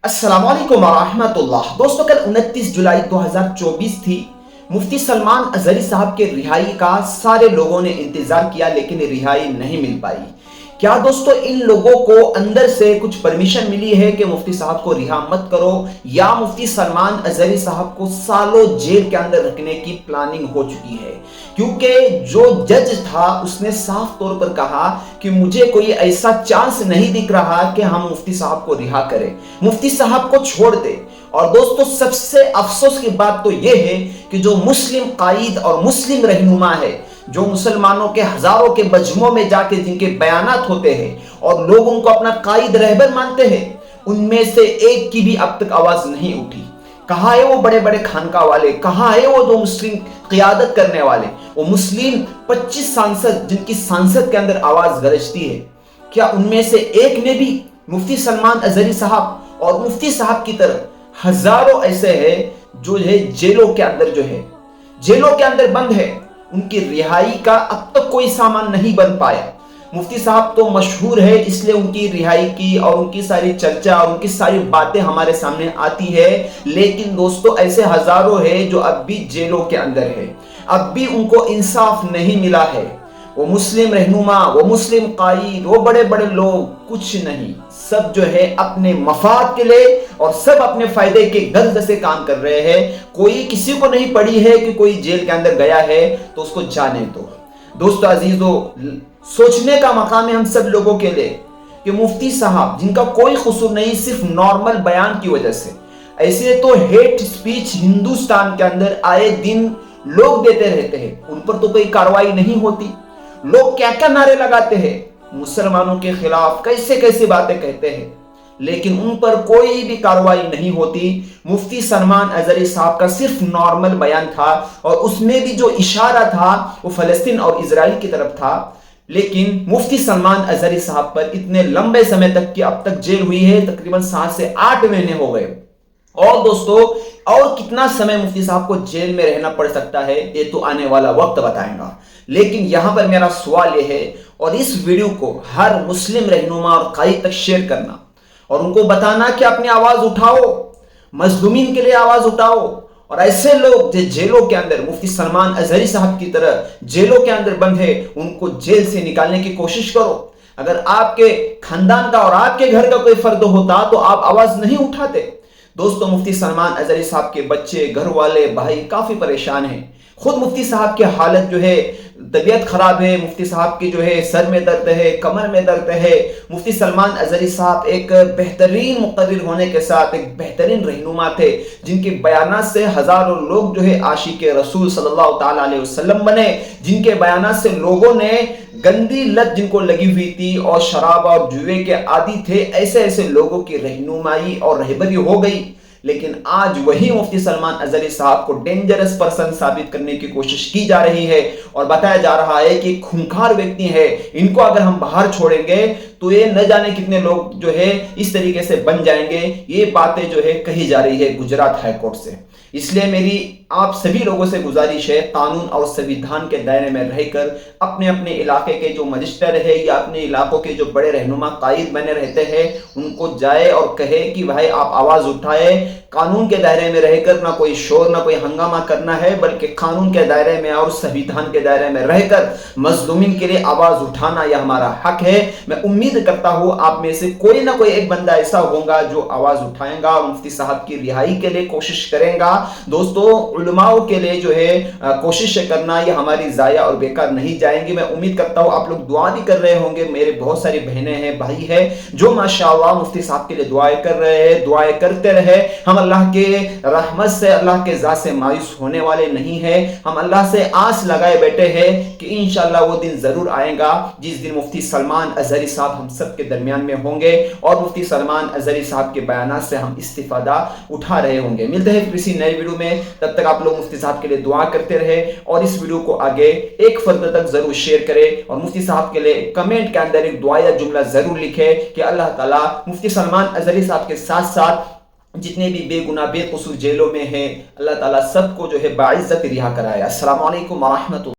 अस्सलाम वालेकुम वरहमतुल्लाह। दोस्तों, कल 29 जुलाई 2024 थी। मुफ्ती सलमान अजहरी साहब के रिहाई का सारे लोगों ने इंतजार किया, लेकिन रिहाई नहीं मिल पाई। क्या दोस्तों इन लोगों को अंदर से कुछ परमिशन मिली है कि मुफ्ती साहब को रिहा मत करो, या मुफ्ती सलमान अजहरी साहब को सालों जेल के अंदर रखने की प्लानिंग हो चुकी है? क्योंकि जो जज था उसने साफ तौर पर कहा कि मुझे कोई ऐसा चांस नहीं दिख रहा कि हम मुफ्ती साहब को रिहा करें, मुफ्ती साहब को छोड़ दे। और दोस्तों, सबसे अफसोस की बात तो यह है कि जो मुस्लिम कायद और मुस्लिम रहनुमा है, जो मुसलमानों के हजारों के मजमों में जाके जिनके बयानात होते हैं और लोग उनको अपना कायद रहबर मानते हैं, उनमें से एक की भी अब तक आवाज नहीं उठी। कहाँ है वो बड़े बड़े खानका वाले? कहाँ है वो जो मुस्लिम क़ियादत करने वाले, वो मुस्लिम 25 सांसद जिनकी सांसद के अंदर आवाज गरजती है? क्या उनमें से एक ने भी मुफ्ती सलमान अजहरी साहब और मुफ्ती साहब की तरह हजारों ऐसे हैं जो है जेलों के अंदर बंद है, उनकी रिहाई का अब तक कोई सामान नहीं बन पाया। मुफ्ती साहब तो मशहूर है, इसलिए उनकी रिहाई की और उनकी सारी चर्चा और उनकी सारी बातें हमारे सामने आती है। लेकिन दोस्तों, ऐसे हजारों हैं जो अब भी जेलों के अंदर है, अब भी उनको इंसाफ नहीं मिला है। वो मुस्लिम रहनुमा, वो मुस्लिम कायद, वो बड़े बड़े लोग कुछ नहीं, सब जो है अपने मफाद के लिए और सब अपने फायदे के गर्ज से काम कर रहे हैं। कोई किसी को नहीं पड़ी है कि कोई जेल के अंदर गया है तो उसको जाने दो। दोस्तों अजीजों, सोचने का मकाम है हम सब लोगों के लिए कि मुफ्ती साहब जिनका कोई कसूर नहीं, सिर्फ नॉर्मल बयान की वजह से, ऐसे तो हेट स्पीच हिंदुस्तान के अंदर आए दिन लोग देते रहते हैं, उन पर तो कोई कार्रवाई नहीं होती। लोग क्या क्या नारे लगाते हैं, मुसलमानों के खिलाफ कैसे कैसे बातें कहते हैं, लेकिन उन पर कोई भी कार्रवाई नहीं होती। मुफ्ती सलमान अजहरी साहब का सिर्फ नॉर्मल बयान था और उसमें भी जो इशारा था वो फलस्तीन और इजराइल की तरफ था। लेकिन मुफ्ती सलमान अजहरी साहब पर इतने लंबे समय तक की अब तक जेल हुई है, तकरीबन 7 से 8 महीने हो गए। और दोस्तों, और कितना समय मुफ्ती साहब को जेल में रहना पड़ सकता है ये तो आने वाला वक्त बताएगा। लेकिन यहां पर मेरा सवाल यह है, और इस वीडियो को हर मुस्लिम रहनुमा और कायद तक शेयर करना और उनको बताना कि अपनी आवाज उठाओ, मजलूमीन के लिए आवाज उठाओ, और ऐसे लोग जो जेलों के अंदर मुफ्ती सलमान अजहरी साहब की तरह जेलों के अंदर बंद है, उनको जेल से निकालने की कोशिश करो। अगर आपके खानदान का और आपके घर का कोई फर्द होता तो आप आवाज नहीं उठाते। दोस्तों, मुफ्ती सलमान अजहरी साहब के बच्चे, घर वाले, भाई काफी परेशान हैं। खुद मुफ्ती साहब की हालत जो है, तबीयत खराब है, मुफ्ती साहब की जो है सर में दर्द है, कमर में दर्द है। मुफ्ती सलमान अजहरी साहब एक बेहतरीन मुक़र्रिर होने के साथ एक बेहतरीन रहनुमा थे, जिनके बयानात से हजारों लोग जो है आशिक रसूल सल्लल्लाहु ताला अलैहि वसल्लम बने, जिनके बयानात से लोगों ने गंदी लत जिनको लगी हुई थी और शराब और जुए के आदी थे, ऐसे ऐसे लोगों की रहनुमाई और रहबरी हो गई। लेकिन आज वही मुफ्ती सलमान अजहरी साहब को डेंजरस पर्सन साबित करने की कोशिश की जा रही है और बताया जा रहा है कि खूंखार व्यक्ति है, इनको अगर हम बाहर छोड़ेंगे तो ये न जाने कितने लोग जो है इस तरीके से बन जाएंगे। ये बातें जो है कही जा रही है गुजरात हाई कोर्ट से। इसलिए मेरी आप सभी लोगों से गुजारिश है, कानून और संविधान के दायरे में रहकर अपने अपने इलाके के जो मजिस्टर है या अपने इलाकों के जो बड़े रहनुमा कायद बने रहते हैं, उनको जाए और कहे कि भाई आप आवाज उठाए। कानून के दायरे में रहकर ना कोई शोर ना कोई हंगामा करना है, बल्कि कानून के दायरे में और संविधान के दायरे में रहकर मजलूमीन के लिए आवाज उठाना यह हमारा हक है। मैं उम्मीद करता हूं आप में से कोई ना कोई एक बंदा ऐसा होगा जो आवाज उठाएगा और मुफ्ती साहब की रिहाई के लिए कोशिश करेगा। दोस्तों, उलमाओं के लिए जो है कोशिश करना ये हमारी जाया और बेकार नहीं जाएंगी। मैं उम्मीद करता हूं आप लोग दुआ भी कर रहे होंगे। मेरे बहुत सारी बहनें हैं, भाई हैं जो माशाअल्लाह मुफ्ती साहब के लिए दुआएं कर रहे हैं। दुआएं करते रहे। हम अल्लाह के रहमत से, अल्लाह के ज़ात से मायूस होने वाले नहीं है। हम अल्लाह से आस लगाए बैठे हैं कि इंशाअल्लाह वो दिन जरूर आएगा जिस दिन मुफ्ती सलमान अजहरी साहब हम सब के दरमियान में होंगे और मुफ्ती सलमान अजहरी साहब के बयानात से हम इस्तिफादा उठा रहे होंगे। मिलते हैं किसी नए वीडियो में, तब तक आप लोग मुफ्ती साहब के लिए दुआ करते रहे और इस वीडियो को आगे एक फर्द तक जरूर शेयर करें और मुफ्ती साहब के लिए कमेंट के अंदर एक दुआ या जुमला जरूर लिखे कि अल्लाह ताला मुफ्ती सलमान अजहरी साहब के साथ साथ जितने भी बेगुनाह बेकसूर जेलों में हैं, अल्लाह ताला सबको जो है बाइज्जत रिहा कराए। अस्सलाम वालेकुम व रहमतुल्लाह।